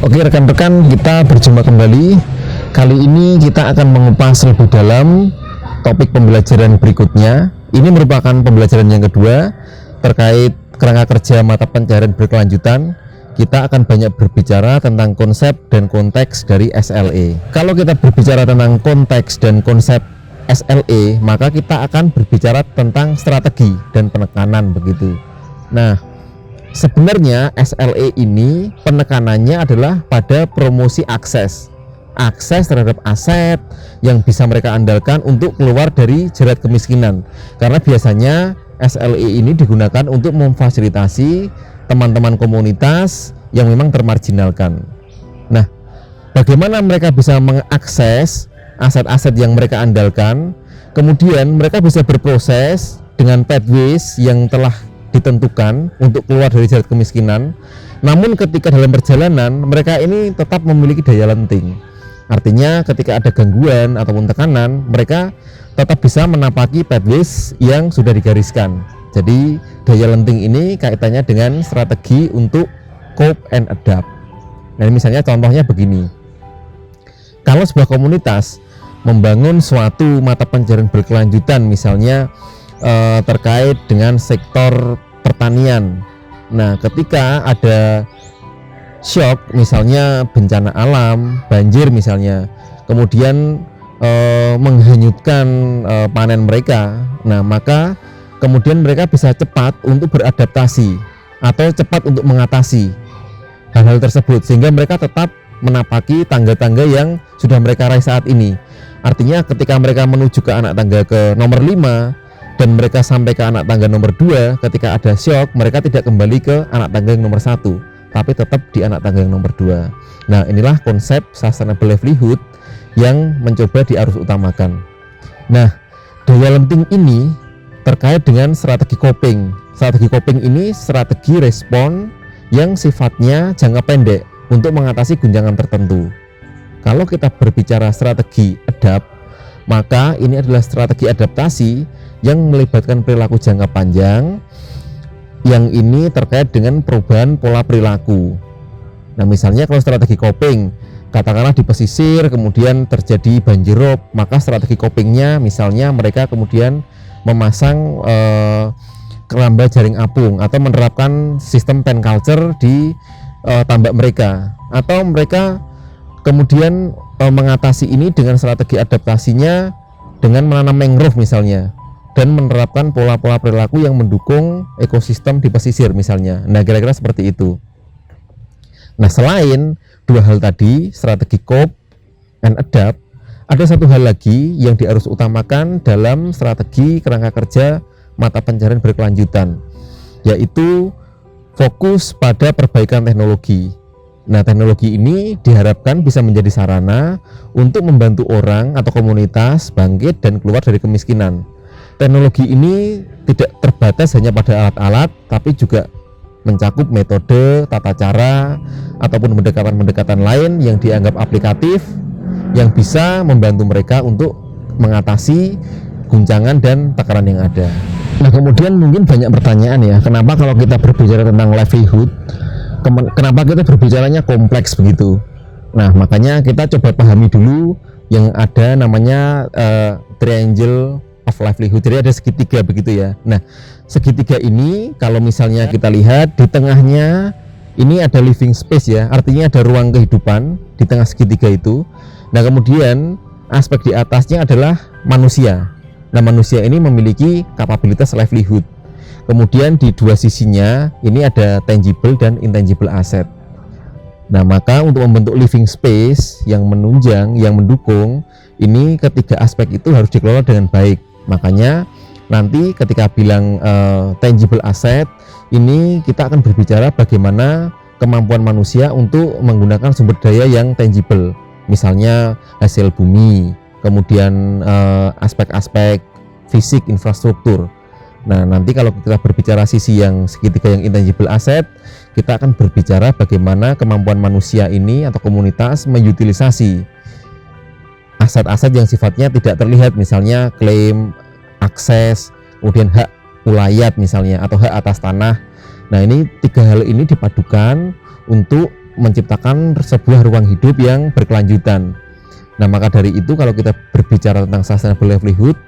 Oke rekan-rekan, kita berjumpa kembali. Kali ini kita akan mengupas lebih dalam topik pembelajaran berikutnya. Ini merupakan pembelajaran yang kedua terkait kerangka kerja mata pencarian berkelanjutan. Kita akan banyak berbicara tentang konsep dan konteks dari SLE. Kalau kita berbicara tentang konteks dan konsep SLE, maka kita akan berbicara tentang strategi dan penekanan begitu. Nah, sebenarnya SLE ini penekanannya adalah pada promosi akses terhadap aset yang bisa mereka andalkan untuk keluar dari jerat kemiskinan. Karena biasanya SLE ini digunakan untuk memfasilitasi teman-teman komunitas yang memang termarginalkan. Nah, bagaimana mereka bisa mengakses aset-aset yang mereka andalkan, kemudian mereka bisa berproses dengan pathways yang telah ditentukan untuk keluar dari jerat kemiskinan. Namun ketika dalam perjalanan mereka ini tetap memiliki daya lenting. Artinya ketika ada gangguan ataupun tekanan, mereka tetap bisa menapaki pathways yang sudah digariskan. Jadi daya lenting ini kaitannya dengan strategi untuk cope and adapt. Nah, misalnya contohnya begini. Kalau sebuah komunitas membangun suatu mata pencarian berkelanjutan, misalnya terkait dengan sektor pertanian. Nah, ketika ada shock, misalnya bencana alam, banjir misalnya, kemudian menghanyutkan panen mereka. Nah, maka kemudian mereka bisa cepat untuk beradaptasi atau cepat untuk mengatasi hal-hal tersebut, sehingga mereka tetap menapaki tangga-tangga yang sudah mereka raih saat ini. Artinya ketika mereka menuju ke anak tangga ke nomor 5 dan mereka sampai ke anak tangga nomor 2, ketika ada shock mereka tidak kembali ke anak tangga yang nomor 1, tapi tetap di anak tangga yang nomor 2. Nah, inilah konsep sustainable livelihood yang mencoba diarus utamakan. Nah, daya lenting ini terkait dengan strategi coping. Strategi coping ini strategi respon yang sifatnya jangka pendek untuk mengatasi guncangan tertentu. Kalau kita berbicara strategi adapt, maka ini adalah strategi adaptasi yang melibatkan perilaku jangka panjang, yang ini terkait dengan perubahan pola perilaku. Nah, misalnya kalau strategi coping, katakanlah di pesisir kemudian terjadi banjirop, maka strategi copingnya misalnya mereka kemudian memasang keramba jaring apung atau menerapkan sistem pen culture di tambak mereka, atau mereka kemudian mengatasi ini dengan strategi adaptasinya dengan menanam mangrove misalnya, dan menerapkan pola-pola perilaku yang mendukung ekosistem di pesisir misalnya. Nah, kira-kira seperti itu. Nah, selain dua hal tadi, strategi cope and adapt, ada satu hal lagi yang diharus utamakan dalam strategi kerangka kerja mata pencarian berkelanjutan, yaitu fokus pada perbaikan teknologi. Nah, teknologi ini diharapkan bisa menjadi sarana untuk membantu orang atau komunitas bangkit dan keluar dari kemiskinan. Teknologi ini tidak terbatas hanya pada alat-alat, tapi juga mencakup metode, tata cara, ataupun pendekatan-pendekatan lain yang dianggap aplikatif yang bisa membantu mereka untuk mengatasi guncangan dan tekanan yang ada. Nah, kemudian mungkin banyak pertanyaan ya, kenapa kalau kita berbicara tentang livelihood, kenapa kita berbicaranya kompleks begitu? Nah, makanya kita coba pahami dulu yang ada namanya triangle of livelihood. Jadi ada segitiga begitu ya. Nah, segitiga ini kalau misalnya kita lihat di tengahnya ini ada living space ya, artinya ada ruang kehidupan di tengah segitiga itu. Nah, kemudian aspek di atasnya adalah manusia. Nah, manusia ini memiliki kapabilitas livelihood. Kemudian di dua sisinya ini ada tangible dan intangible asset. Nah, maka untuk membentuk living space yang menunjang, yang mendukung, ini ketiga aspek itu harus dikelola dengan baik. Makanya nanti ketika bilang tangible asset, ini kita akan berbicara bagaimana kemampuan manusia untuk menggunakan sumber daya yang tangible, misalnya hasil bumi, kemudian aspek-aspek fisik infrastruktur. Nah, nanti kalau kita berbicara sisi yang segitiga yang intangible asset, kita akan berbicara bagaimana kemampuan manusia ini atau komunitas mengutilisasi aset-aset yang sifatnya tidak terlihat, misalnya klaim, akses, kemudian hak ulayat misalnya, atau hak atas tanah. Nah, ini tiga hal ini dipadukan untuk menciptakan sebuah ruang hidup yang berkelanjutan. Nah, maka dari itu kalau kita berbicara tentang sustainable livelihood,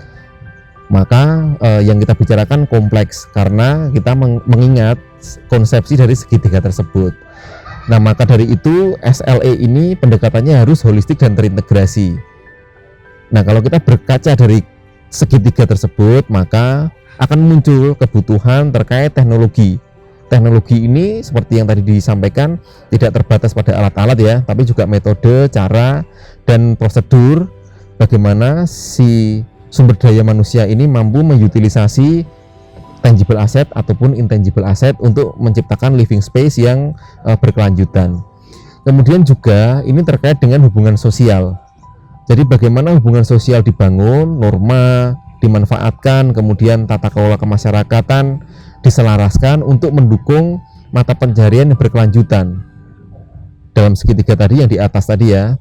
maka yang kita bicarakan kompleks karena kita mengingat konsepsi dari segitiga tersebut. Nah, maka dari itu SLE ini pendekatannya harus holistik dan terintegrasi. Nah, kalau kita berkaca dari segitiga tersebut, maka akan muncul kebutuhan terkait teknologi. Teknologi ini seperti yang tadi disampaikan tidak terbatas pada alat-alat ya, tapi juga metode, cara, dan prosedur bagaimana si sumber daya manusia ini mampu mengutilisasi tangible asset ataupun intangible asset untuk menciptakan living space yang berkelanjutan. Kemudian juga ini terkait dengan hubungan sosial. Jadi bagaimana hubungan sosial dibangun, norma dimanfaatkan, kemudian tata kelola kemasyarakatan diselaraskan untuk mendukung mata pencaharian yang berkelanjutan. Dalam segitiga tadi yang di atas tadi ya,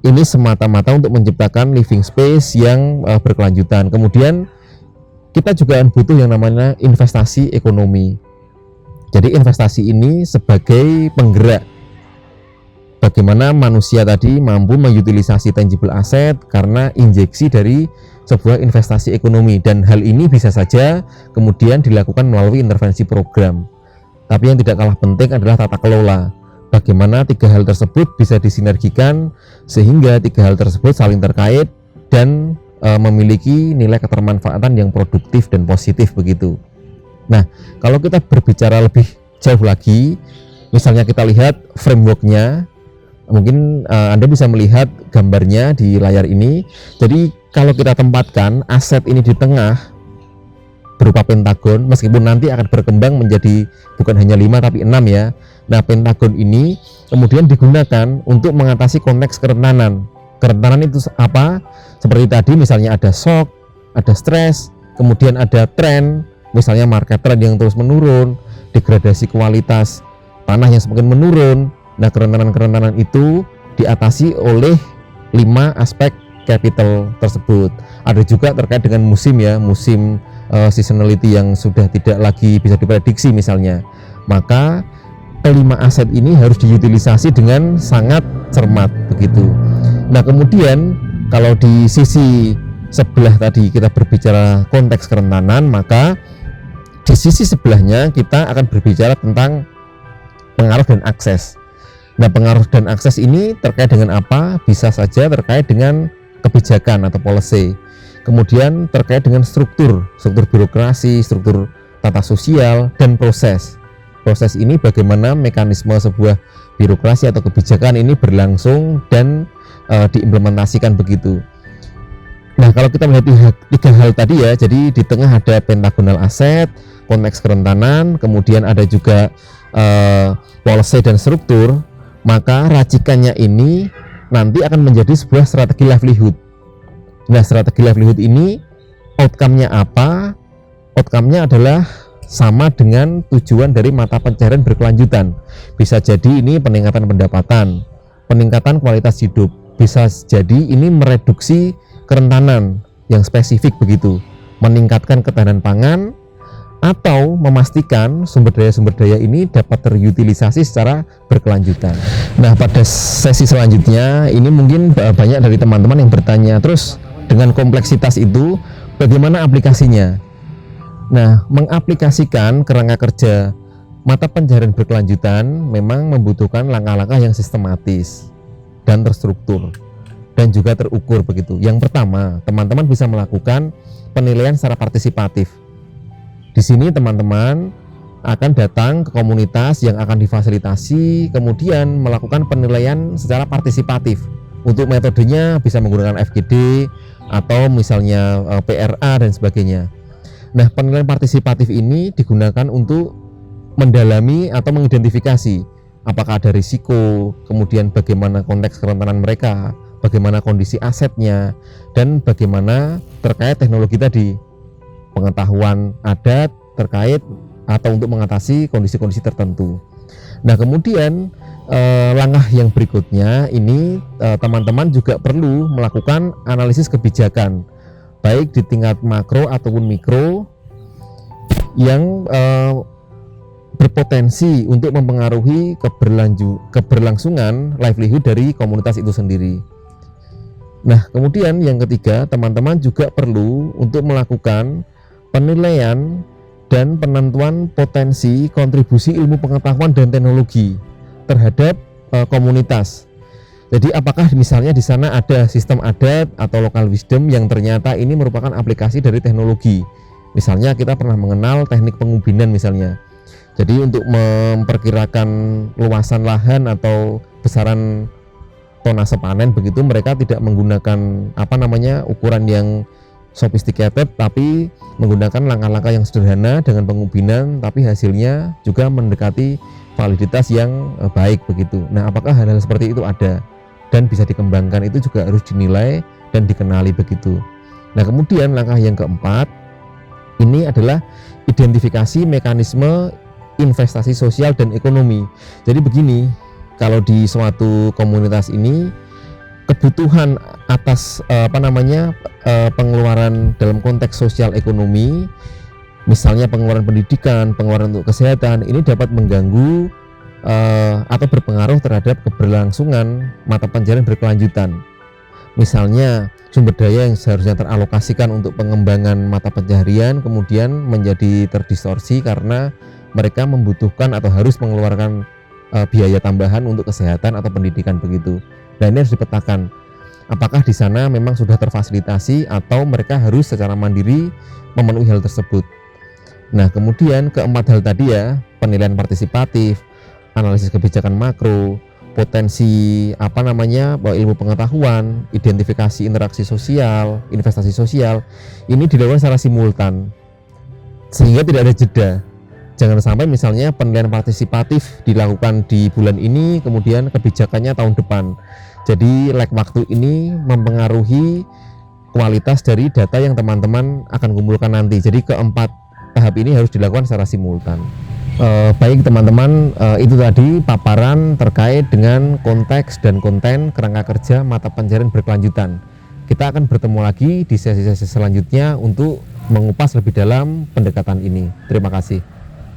ini semata-mata untuk menciptakan living space yang berkelanjutan. Kemudian kita juga butuh yang namanya investasi ekonomi. Jadi investasi ini sebagai penggerak bagaimana manusia tadi mampu mengutilisasi tangible asset karena injeksi dari sebuah investasi ekonomi, dan hal ini bisa saja kemudian dilakukan melalui intervensi program. Tapi yang tidak kalah penting adalah tata kelola. Bagaimana tiga hal tersebut bisa disinergikan sehingga tiga hal tersebut saling terkait dan memiliki nilai ketermanfaatan yang produktif dan positif begitu. Nah, kalau kita berbicara lebih jauh lagi, misalnya kita lihat frameworknya, mungkin Anda bisa melihat gambarnya di layar ini. Jadi kalau kita tempatkan aset ini di tengah berupa pentagon, meskipun nanti akan berkembang menjadi bukan hanya 5 tapi 6 ya. Nah, pentagon ini kemudian digunakan untuk mengatasi konteks kerentanan. Kerentanan itu apa? Seperti tadi misalnya ada shock, ada stres, kemudian ada tren, misalnya market trend yang terus menurun, degradasi kualitas tanah yang semakin menurun. Nah, kerentanan-kerentanan itu diatasi oleh 5 aspek capital tersebut. Ada juga terkait dengan musim ya, musim seasonality yang sudah tidak lagi bisa diprediksi misalnya. Maka kelima aset ini harus diutilisasi dengan sangat cermat begitu. Nah, kemudian kalau di sisi sebelah tadi kita berbicara konteks kerentanan, maka di sisi sebelahnya kita akan berbicara tentang pengaruh dan akses. Nah, pengaruh dan akses ini terkait dengan apa? Bisa saja terkait dengan kebijakan atau policy. Kemudian terkait dengan struktur birokrasi, struktur tata sosial, dan proses. Proses ini bagaimana mekanisme sebuah birokrasi atau kebijakan ini berlangsung dan diimplementasikan begitu. Nah, kalau kita melihat tiga hal tadi ya, jadi di tengah ada pentagonal aset, konteks kerentanan, kemudian ada juga policy dan struktur, maka racikannya ini nanti akan menjadi sebuah strategi livelihood. Nah, strategi livelihood ini outcome-nya apa? Outcome-nya adalah sama dengan tujuan dari mata pencaharian berkelanjutan. Bisa jadi ini peningkatan pendapatan, peningkatan kualitas hidup. Bisa jadi ini mereduksi kerentanan yang spesifik begitu, meningkatkan ketahanan pangan, atau memastikan sumber daya ini dapat terutilisasi secara berkelanjutan. Nah, pada sesi selanjutnya ini mungkin banyak dari teman-teman yang bertanya, terus dengan kompleksitas itu bagaimana aplikasinya? Nah, mengaplikasikan kerangka kerja mata pencaharian berkelanjutan memang membutuhkan langkah-langkah yang sistematis dan terstruktur dan juga terukur begitu. Yang pertama, teman-teman bisa melakukan penilaian secara partisipatif. Di sini teman-teman akan datang ke komunitas yang akan difasilitasi, kemudian melakukan penilaian secara partisipatif. Untuk metodenya bisa menggunakan FGD atau misalnya PRA dan sebagainya. Nah, penilaian partisipatif ini digunakan untuk mendalami atau mengidentifikasi apakah ada risiko, kemudian bagaimana konteks kerentanan mereka, bagaimana kondisi asetnya, dan bagaimana terkait teknologi tadi. Pengetahuan adat terkait atau untuk mengatasi kondisi-kondisi tertentu. Nah, kemudian langkah yang berikutnya ini teman-teman juga perlu melakukan analisis kebijakan baik di tingkat makro ataupun mikro yang berpotensi untuk mempengaruhi keberlangsungan livelihood dari komunitas itu sendiri. Nah, kemudian yang ketiga, teman-teman juga perlu untuk melakukan penilaian dan penentuan potensi kontribusi ilmu pengetahuan dan teknologi terhadap komunitas. Jadi apakah misalnya di sana ada sistem adat atau local wisdom yang ternyata ini merupakan aplikasi dari teknologi. Misalnya kita pernah mengenal teknik pengubinan misalnya. Jadi untuk memperkirakan luasan lahan atau besaran tonase panen begitu, mereka tidak menggunakan ukuran yang sophisticated, tapi menggunakan langkah-langkah yang sederhana dengan pengubinan, tapi hasilnya juga mendekati validitas yang baik begitu. Nah, apakah hal-hal seperti itu ada dan bisa dikembangkan, itu juga harus dinilai dan dikenali begitu. Nah, kemudian langkah yang keempat ini adalah identifikasi mekanisme investasi sosial dan ekonomi. Jadi begini, kalau di suatu komunitas ini kebutuhan atas pengeluaran dalam konteks sosial ekonomi, misalnya pengeluaran pendidikan, pengeluaran untuk kesehatan, ini dapat mengganggu atau berpengaruh terhadap keberlangsungan mata pelajaran berkelanjutan. Misalnya sumber daya yang seharusnya teralokasikan untuk pengembangan mata pencaharian kemudian menjadi terdistorsi karena mereka membutuhkan atau harus mengeluarkan biaya tambahan untuk kesehatan atau pendidikan begitu. Dan ini harus dipetakan apakah di sana memang sudah terfasilitasi atau mereka harus secara mandiri memenuhi hal tersebut. Nah, kemudian keempat hal tadi ya, penilaian partisipatif, analisis kebijakan makro, potensi ilmu pengetahuan, identifikasi interaksi sosial, investasi sosial, ini dilakukan secara simultan sehingga tidak ada jeda. Jangan sampai misalnya penilaian partisipatif dilakukan di bulan ini kemudian kebijakannya tahun depan. Jadi lag waktu ini mempengaruhi kualitas dari data yang teman-teman akan kumpulkan nanti. Jadi keempat tahap ini harus dilakukan secara simultan. Baik teman-teman, itu tadi paparan terkait dengan konteks dan konten kerangka kerja mata pelajaran berkelanjutan. Kita akan bertemu lagi di sesi-sesi selanjutnya untuk mengupas lebih dalam pendekatan ini. Terima kasih.